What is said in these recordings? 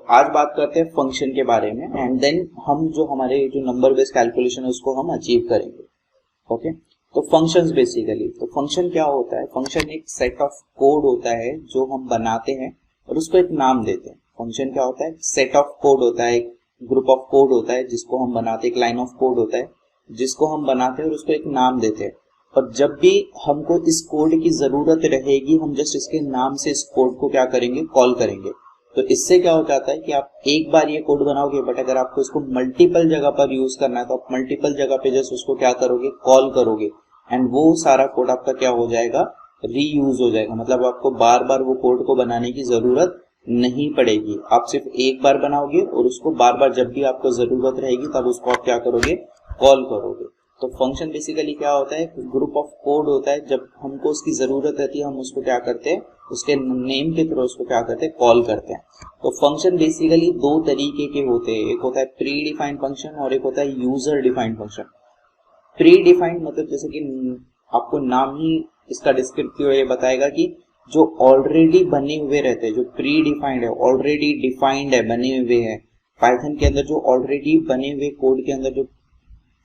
आज बात करते हैं फंक्शन के बारे में एंड देन हम जो हमारे जो नंबर बेस्ड कैलकुलेशन है उसको हम अचीव करेंगे। ओके, तो फंक्शंस बेसिकली, तो फंक्शन क्या होता है? फंक्शन एक सेट ऑफ कोड होता है जो हम बनाते हैं और उसको एक नाम देते हैं। फंक्शन क्या होता है? सेट ऑफ कोड होता है, एक ग्रुप ऑफ कोड होता है जिसको हम बनाते हैं, एक लाइन ऑफ कोड होता है जिसको हम बनाते हैं और उसको एक नाम देते हैं। और जब भी हमको इस कोड की जरूरत रहेगी हम जस्ट इसके नाम से इस कोड को क्या करेंगे? कॉल करेंगे। तो इससे क्या हो जाता है कि आप एक बार ये कोड बनाओगे, बट अगर आपको इसको मल्टीपल जगह पर यूज करना है तो आप मल्टीपल जगह पे जस्ट उसको क्या करोगे? कॉल करोगे एंड वो सारा कोड आपका क्या हो जाएगा? रीयूज हो जाएगा। मतलब आपको बार बार वो कोड को बनाने की जरूरत नहीं पड़ेगी। आप सिर्फ एक बार बनाओगे और उसको बार बार जब भी आपको जरूरत रहेगी तब उसको आप क्या करोगे? कॉल करोगे। तो फंक्शन बेसिकली क्या होता है? ग्रुप ऑफ कोड होता है। जब हमको उसकी जरूरत रहती है हम उसको क्या करते हैं? उसके नेम के थ्रू उसको क्या करते हैं? कॉल करते हैं। तो फंक्शन बेसिकली दो तरीके के होते हैं, एक होता है प्री डिफाइंड फंक्शन और एक होता है user defined function. Pre defined मतलब जैसे कि आपको नाम ही इसका डिस्क्रिप्टिव ये बताएगा कि जो ऑलरेडी बने हुए रहते हैं, जो प्री डिफाइंड है, ऑलरेडी डिफाइंड है, बने हुए हैं पाइथन के अंदर, जो ऑलरेडी बने हुए कोड के अंदर जो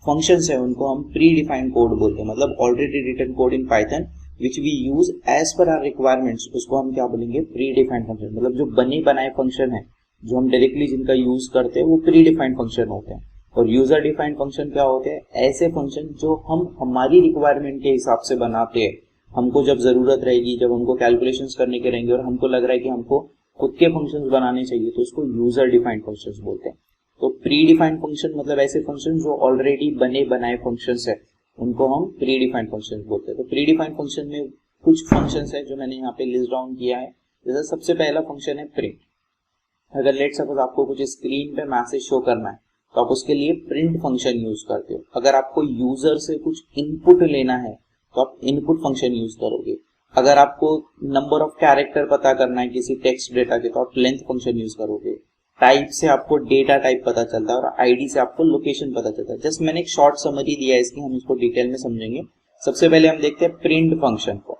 फंक्शंस है उनको हम प्री डिफाइंड कोड बोलते हैं। मतलब already written code in Python which we use as per our requirements, उसको हम क्या बोलेंगे? Predefined function. मतलब जो बने बनाए फंक्शन है जो हम डायरेक्टली जिनका यूज करते हैं वो प्री डिफाइंड फंक्शन होते हैं। और यूजर डिफाइंड फंक्शन क्या होते हैं? ऐसे फंक्शन जो हम हमारी रिक्वायरमेंट के हिसाब से बनाते हैं। हमको जब जरूरत रहेगी, जब हमको कैलकुलेशंस करने के रहेंगे और हमको लग रहा है कि हमको खुद के फंक्शंस बनाने चाहिए तो उसको यूजर डिफाइंड फंक्शंस बोलते हैं। तो प्री डिफाइंड फंक्शन मतलब ऐसे फंक्शन जो ऑलरेडी बने बनाए फंक्शंस है उनको हम प्री डिफाइंड फंक्शंस बोलते हैं। तो प्री डिफाइंड फंक्शन में कुछ फंक्शंस है जो मैंने यहाँ पे लिस्ट डाउन किया है। जैसे सबसे पहला फंक्शन है प्रिंट। अगर लेट सपोज आपको कुछ स्क्रीन पे मैसेज शो करना है तो आप उसके लिए प्रिंट फंक्शन यूज करते हो। अगर आपको यूजर से कुछ इनपुट लेना है तो आप इनपुट फंक्शन यूज करोगे। अगर आपको नंबर ऑफ कैरेक्टर पता करना है किसी टेक्स्ट डेटा के तो आप लेंथ फंक्शन यूज करोगे। टाइप से आपको डेटा टाइप पता चलता है और आईडी से आपको लोकेशन पता चलता है। जस्ट मैंने एक शॉर्ट समरी दिया है इसकी, हम इसको डिटेल में समझेंगे। सबसे पहले हम देखते हैं प्रिंट फंक्शन को।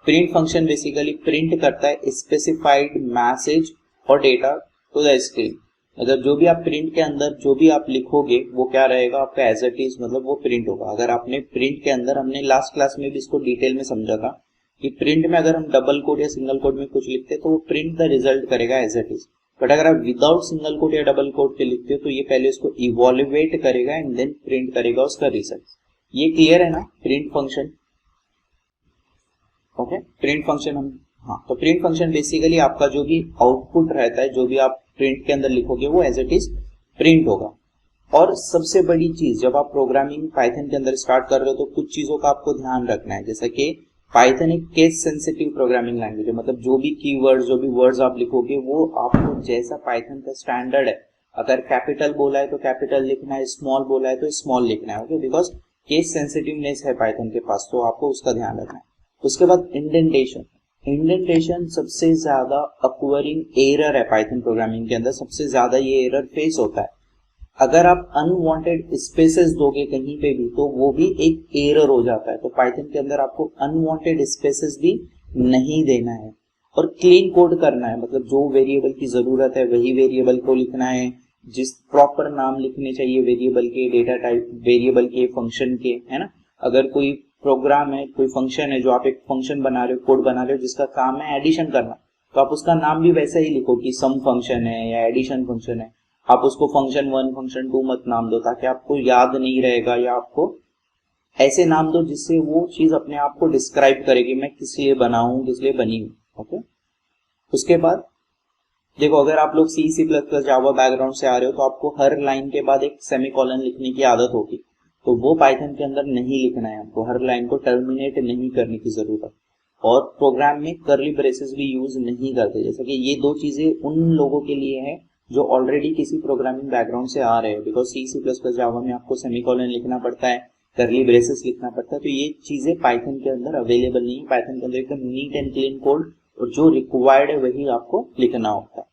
प्रिंट फंक्शन बेसिकली प्रिंट करता है स्पेसिफाइड मैसेज और डेटा टू द स्क्रीन। मतलब जो भी आप प्रिंट के अंदर जो भी आप लिखोगे वो क्या रहेगा? आपका एज इट इज, मतलब वो प्रिंट होगा। अगर आपने प्रिंट के अंदर, हमने लास्ट क्लास में भी इसको डिटेल में समझा था कि प्रिंट में अगर हम डबल कोड या सिंगल कोड में कुछ लिखते हैं तो वो प्रिंट द रिजल्ट करेगा एज इट इज। बट अगर आप विदाउट सिंगल कोड या डबल कोड के लिखते हो तो ये पहले उसको इवोल्युएट करेगा एंड देन प्रिंट करेगा उसका रिजल्ट। ये क्लियर है ना? Print function. Okay, print function हम, हाँ, तो प्रिंट फंक्शन बेसिकली आपका जो भी आउटपुट रहता है, जो भी आप प्रिंट के अंदर लिखोगे वो एज इट इज प्रिंट होगा। और सबसे बड़ी चीज, जब आप प्रोग्रामिंग पाइथन के अंदर स्टार्ट कर रहे हो तो कुछ चीजों का आपको ध्यान रखना है। जैसा कि पाइथन एक केस सेंसिटिव प्रोग्रामिंग लैंग्वेज है। मतलब जो भी कीवर्ड्स, जो भी वर्ड्स आप लिखोगे वो आपको जैसा पाइथन का स्टैंडर्ड है, अगर कैपिटल बोला है तो कैपिटल लिखना है, स्मॉल बोला है तो स्मॉल लिखना है। ओके, बिकॉज केस सेंसिटिवनेस है पाइथन के पास, तो आपको उसका ध्यान रखना है। उसके बाद इंडेंटेशन। इंडेंटेशन सबसे ज्यादा अक्वरिंग एरर है पाइथन प्रोग्रामिंग के अंदर, सबसे ज्यादा ये एरर फेस होता है। अगर आप अनवांटेड स्पेसेस दोगे कहीं पे भी तो वो भी एक एरर हो जाता है। तो पाइथन के अंदर आपको अनवांटेड स्पेसेस भी नहीं देना है और क्लीन कोड करना है। मतलब जो वेरिएबल की जरूरत है वही वेरिएबल को लिखना है, जिस प्रॉपर नाम लिखने चाहिए वेरिएबल के, डेटा टाइप वेरिएबल के, फंक्शन के, है ना। अगर कोई प्रोग्राम है, कोई फंक्शन है, जो आप एक फंक्शन बना रहे हो, कोड बना रहे हो जिसका काम है एडिशन करना, तो आप उसका नाम भी वैसा ही लिखो कि सम फंक्शन है या एडिशन फंक्शन है। आप उसको फंक्शन 1 फंक्शन 2 मत नाम दो, ताकि आपको याद नहीं रहेगा, या आपको ऐसे नाम दो जिससे वो चीज अपने आप को डिस्क्राइब करेगी मैं किस लिए बना हूं, किस लिए बनी हूं। ओके, उसके बाद देखो, अगर आप लोग C++ जावा बैकग्राउंड से आ रहे हो तो आपको हर लाइन के बाद एक सेमीकोलन लिखने की आदत होगी, तो वो पाइथन के अंदर नहीं लिखना है। आपको हर लाइन को टर्मिनेट नहीं करने की जरूरत। और प्रोग्राम में कर्ली ब्रेसेस भी यूज नहीं करते। जैसे कि ये दो चीजें उन लोगों के लिए है जो ऑलरेडी किसी प्रोग्रामिंग बैकग्राउंड से आ रहे हैं। बिकॉज C++ जावा में आपको सेमीकोलन लिखना पड़ता है, कर्ली ब्रेसेस लिखना पड़ता है, तो ये चीजें पाइथन के अंदर अवेलेबल नहीं है। पाइथन के अंदर एकदम नीट एंड क्लीन कोड और जो रिक्वायर्ड है वही आपको लिखना होता है।